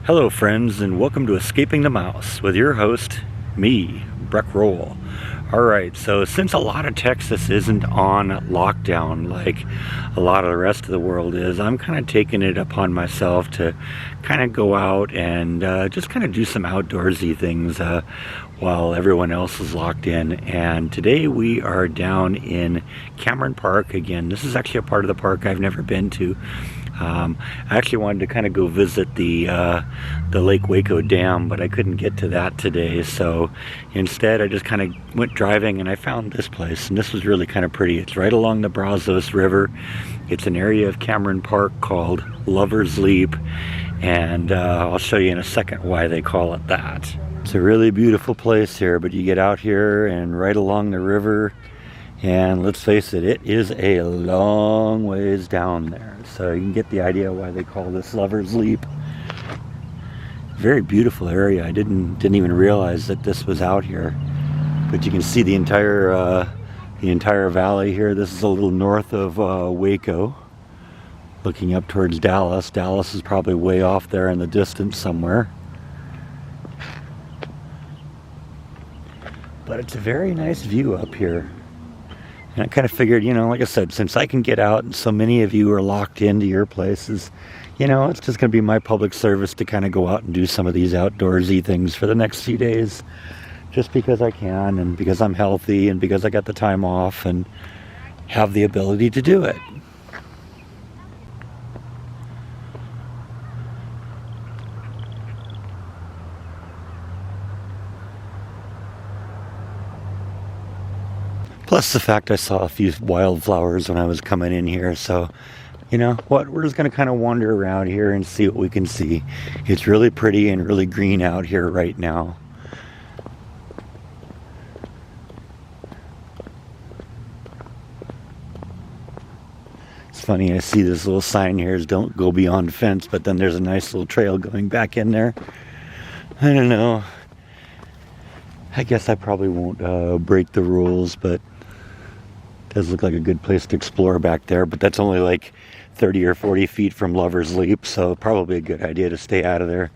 Hello friends, and welcome to Escaping the Mouse with your host, me, Breck Roll. Alright, so since a lot of Texas isn't on lockdown like a lot of the rest of the world is, I'm kind of taking it upon myself to kind of go out and just kind of do some outdoorsy things while everyone else is locked in. And today we are down in Cameron Park again. This is actually a part of the park I've never been to. I actually wanted to kind of go visit the Lake Waco Dam, but I couldn't get to that today. So instead, I just kind of went driving and I found this place, and this was really kind of pretty. It's right along the Brazos River. It's an area of Cameron Park called Lover's Leap, and I'll show you in a second why they call it that. It's a really beautiful place here, but you get out here and right along the river, and let's face it, it is a long ways down there. So you can get the idea why they call this Lover's Leap. Very beautiful area. I didn't even realize that this was out here. But you can see the entire valley here. This is a little north of Waco, looking up towards Dallas. Dallas is probably way off there in the distance somewhere. But it's a very nice view up here. And I kind of figured, like I said, since I can get out and so many of you are locked into your places, it's just going to be my public service to kind of go out and do some of these outdoorsy things for the next few days. Just because I can, and because I'm healthy, and because I got the time off and have the ability to do it. Plus the fact I saw a few wildflowers when I was coming in here, so you know what, we're just going to kind of wander around here and see what we can see. It's really pretty and really green out here right now. It's funny, I see this little sign here is don't go beyond fence, but then there's a nice little trail going back in there. I don't know. I guess I probably won't break the rules, but does look like a good place to explore back there, but that's only like 30 or 40 feet from Lover's Leap, so probably a good idea to stay out of there.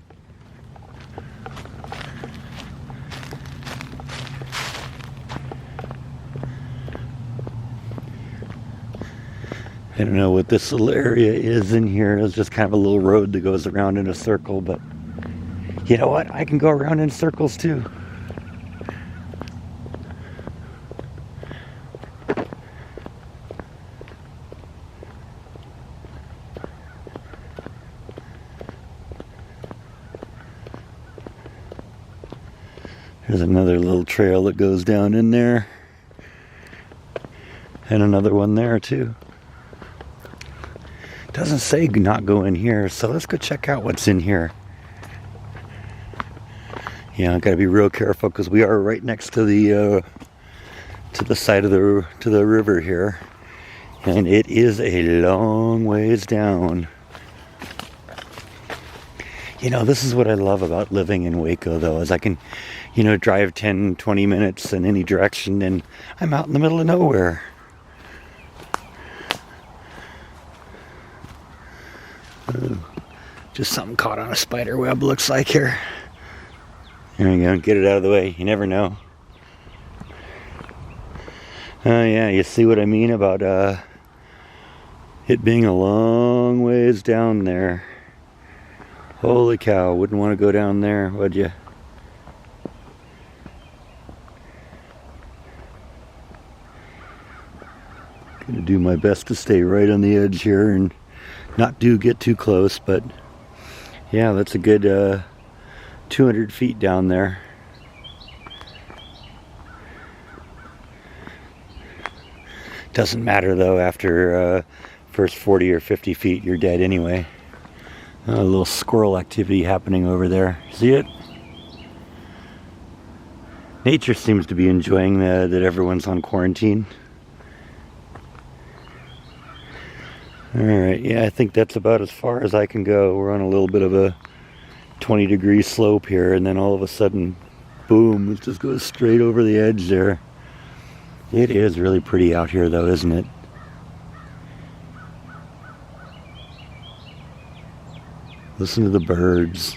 I don't know what this little area is in here. It's just kind of a little road that goes around in a circle, but you know what? I can go around in circles too. There's another little trail that goes down in there. And another one there too. Doesn't say not go in here, so let's go check out what's in here. Yeah, I gotta be real careful because we are right next to the side of the river here. And it is a long ways down. This is what I love about living in Waco, though, is I can, drive 10, 20 minutes in any direction and I'm out in the middle of nowhere. Just something caught on a spider web, looks like here. There we go, get it out of the way, you never know. Oh yeah, you see what I mean about it being a long ways down there. Holy cow, wouldn't want to go down there, would you? Gonna do my best to stay right on the edge here and not get too close, but yeah, that's a good 200 feet down there. Doesn't matter though, after first 40 or 50 feet you're dead anyway. A little squirrel activity happening over there. See it? Nature seems to be enjoying that everyone's on quarantine. Alright, yeah, I think that's about as far as I can go. We're on a little bit of a 20-degree slope here, and then all of a sudden, boom, it just goes straight over the edge there. It is really pretty out here though, isn't it? Listen to the birds.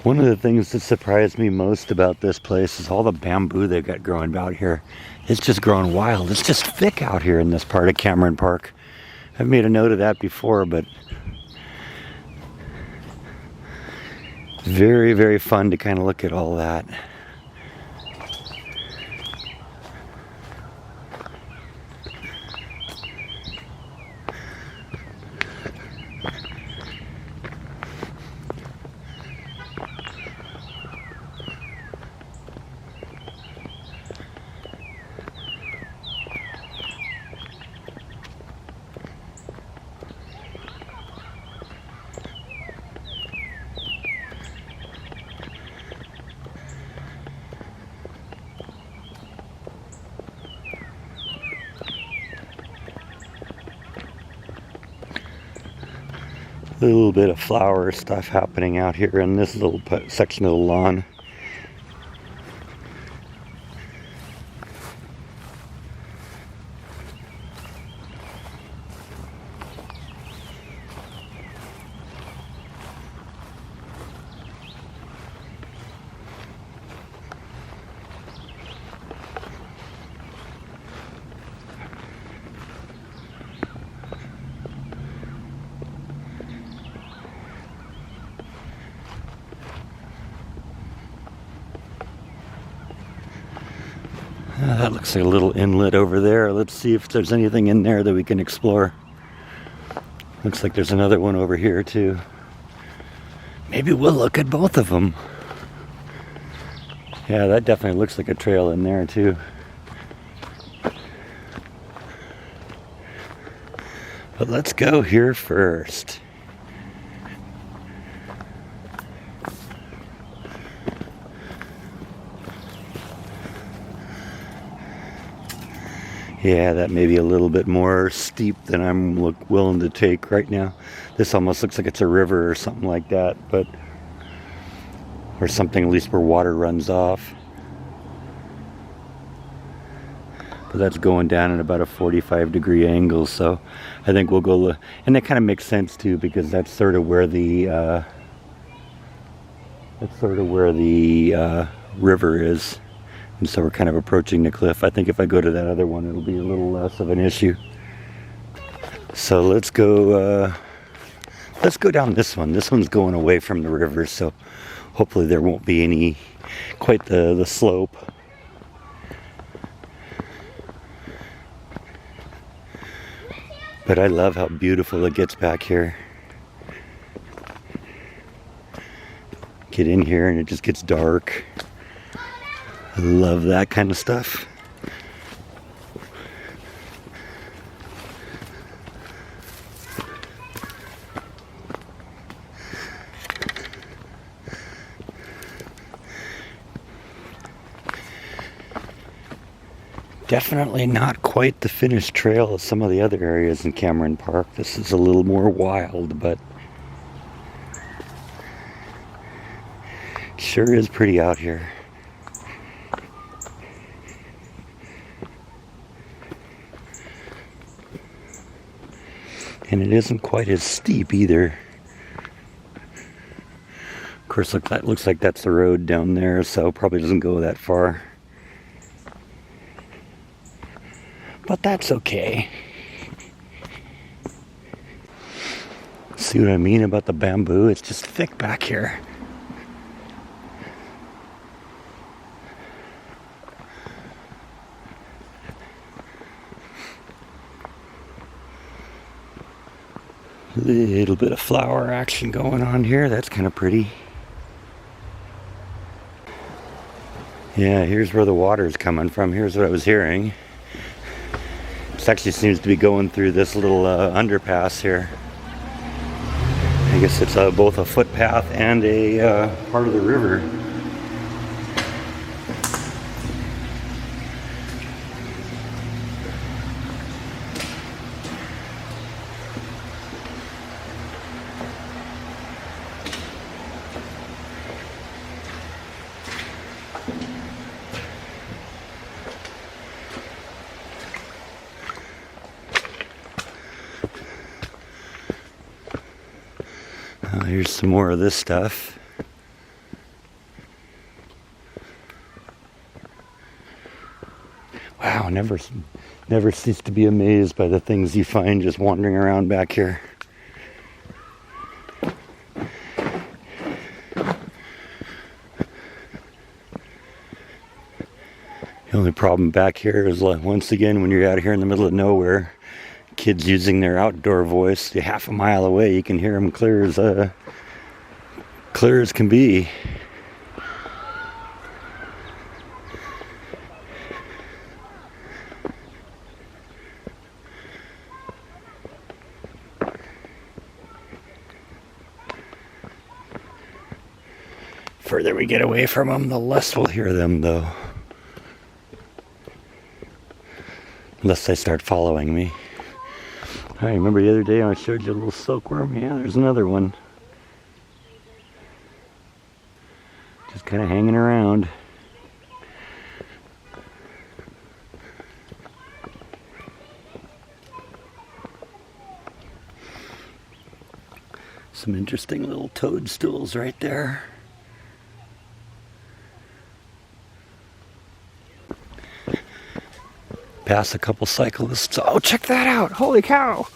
One of the things that surprised me most about this place is all the bamboo they've got growing out here. It's just growing wild. It's just thick out here in this part of Cameron Park. I've made a note of that before, but very, very fun to kind of look at all that. A little bit of flower stuff happening out here in this little section of the lawn. That looks like a little inlet over there. Let's see if there's anything in there that we can explore. Looks like there's another one over here too. Maybe we'll look at both of them. Yeah, that definitely looks like a trail in there too. But let's go here first. Yeah, that may be a little bit more steep than I'm willing to take right now. This almost looks like it's a river or something like that, but or something at least where water runs off. But that's going down at about a 45-degree angle, so I think we'll go look. And that kind of makes sense too, because that's sort of where the river is. And so we're kind of approaching the cliff. I think if I go to that other one, it'll be a little less of an issue. So let's go down this one. This one's going away from the river, so hopefully there won't be any, quite the slope. But I love how beautiful it gets back here. Get in here and it just gets dark. I love that kind of stuff. Definitely not quite the finished trail of some of the other areas in Cameron Park. This is a little more wild, but it sure is pretty out here. And it isn't quite as steep either. Of course, looks like that's the road down there, so probably doesn't go that far. But that's okay. See what I mean about the bamboo? It's just thick back here. Little bit of flower action going on here. That's kind of pretty. Yeah, here's where the water is coming from. Here's what I was hearing. It actually seems to be going through this little underpass here. I guess it's both a footpath and a part of the river. Here's some more of this stuff. Wow, never cease to be amazed by the things you find just wandering around back here. The only problem back here is, once again, when you're out here in the middle of nowhere, kids using their outdoor voice, half a mile away, you can hear them clear as can be. Further we get away from them, the less we'll hear them, though. Unless they start following me. I remember the other day I showed you a little silkworm. Yeah, there's another one. Just kind of hanging around. Some interesting little toadstools right there. Pass a couple cyclists. Oh, check that out! Holy cow!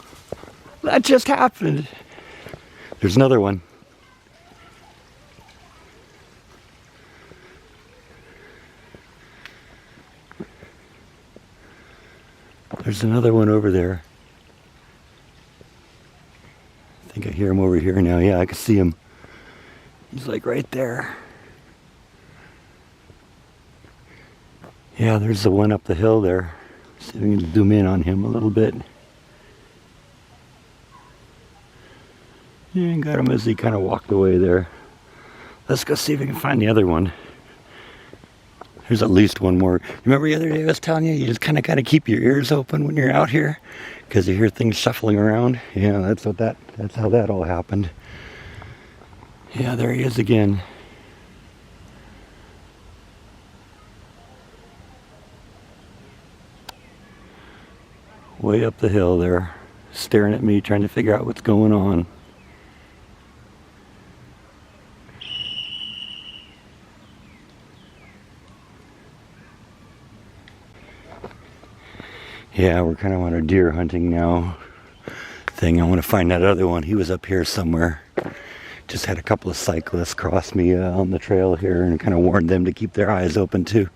That just happened. There's another one. There's another one over there. I think I hear him over here now. Yeah, I can see him. He's like right there. Yeah, there's the one up the hill there. See if we can zoom in on him a little bit. Yeah, got him as he kind of walked away there. Let's go see if we can find the other one. There's at least one more. Remember the other day I was telling you, you just kind of got to keep your ears open when you're out here because you hear things shuffling around. Yeah, that's how that all happened. Yeah, there he is again. Way up the hill there, staring at me, trying to figure out what's going on. Yeah, we're kind of on a deer hunting now thing. I want to find that other one. He was up here somewhere. Just had a couple of cyclists cross me on the trail here and kind of warned them to keep their eyes open too.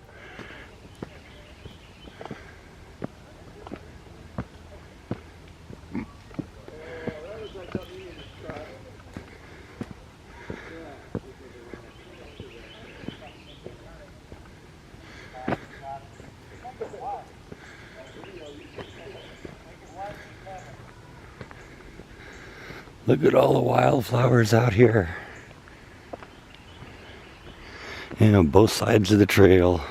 Look at all the wildflowers out here. And on both sides of the trail.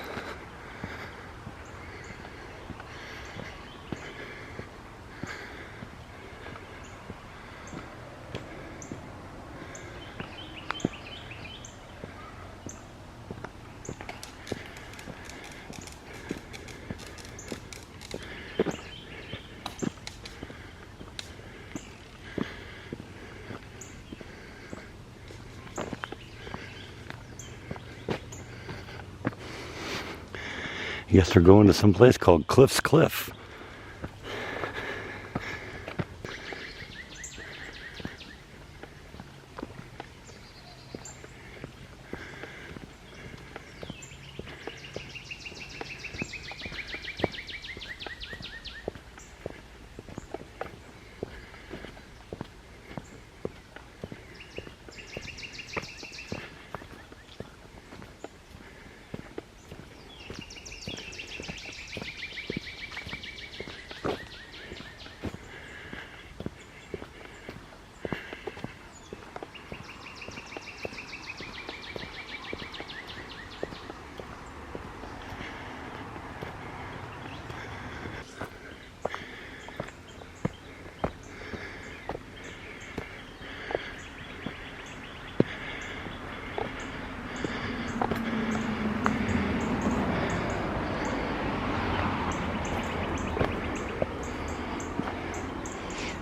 I guess they're going to some place called Cliff's Cliff.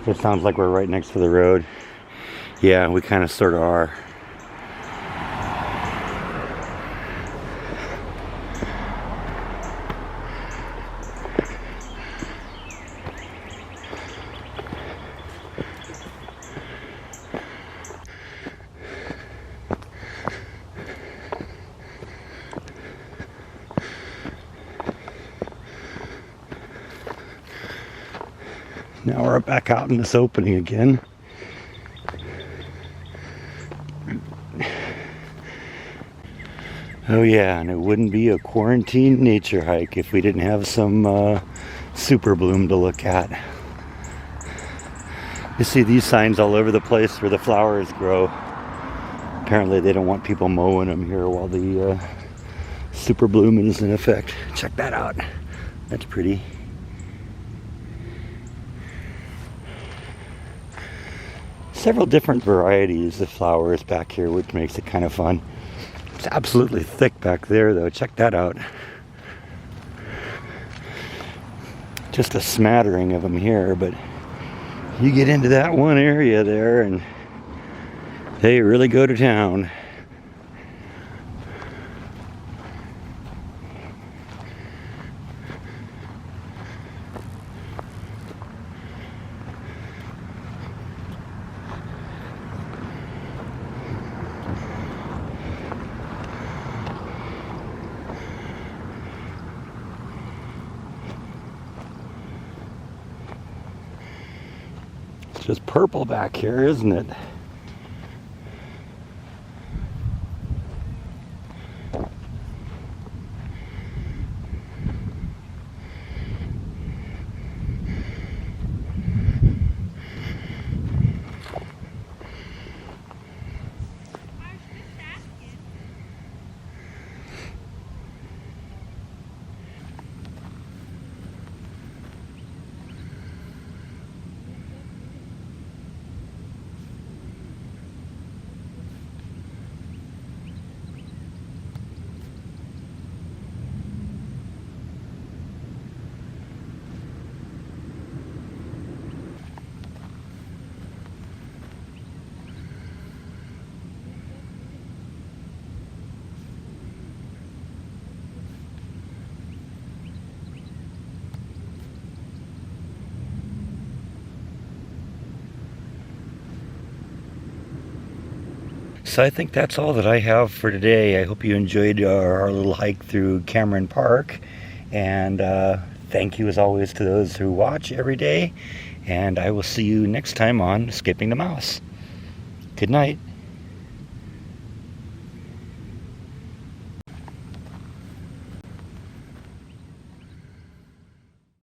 It sounds like we're right next to the road. Yeah, we kind of sort of are. Now we're back out in this opening again. Oh yeah, and it wouldn't be a quarantine nature hike if we didn't have some super bloom to look at. You see these signs all over the place where the flowers grow. Apparently they don't want people mowing them here while the super bloom is in effect. Check that out. That's pretty. Several different varieties of flowers back here, which makes it kind of fun. It's absolutely thick back there though. Check that out. Just a smattering of them here, but you get into that one area there and they really go to town. It's just purple back here, isn't it? So I think that's all that I have for today. I hope you enjoyed our little hike through Cameron Park. And thank you as always to those who watch every day. And I will see you next time on Escaping the Mouse. Good night.